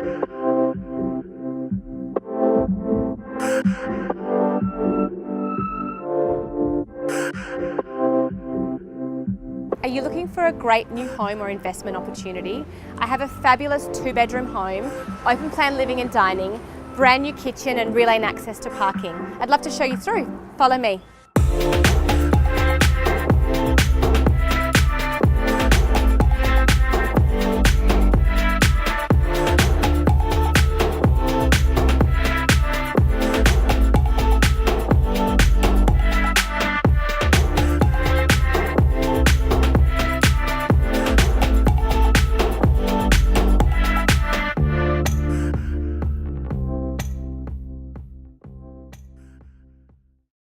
Are you looking for a great new home or investment opportunity? I have a fabulous 2-bedroom home, open plan living and dining, brand new kitchen and rear lane access to parking. I'd love to show you through. Follow me.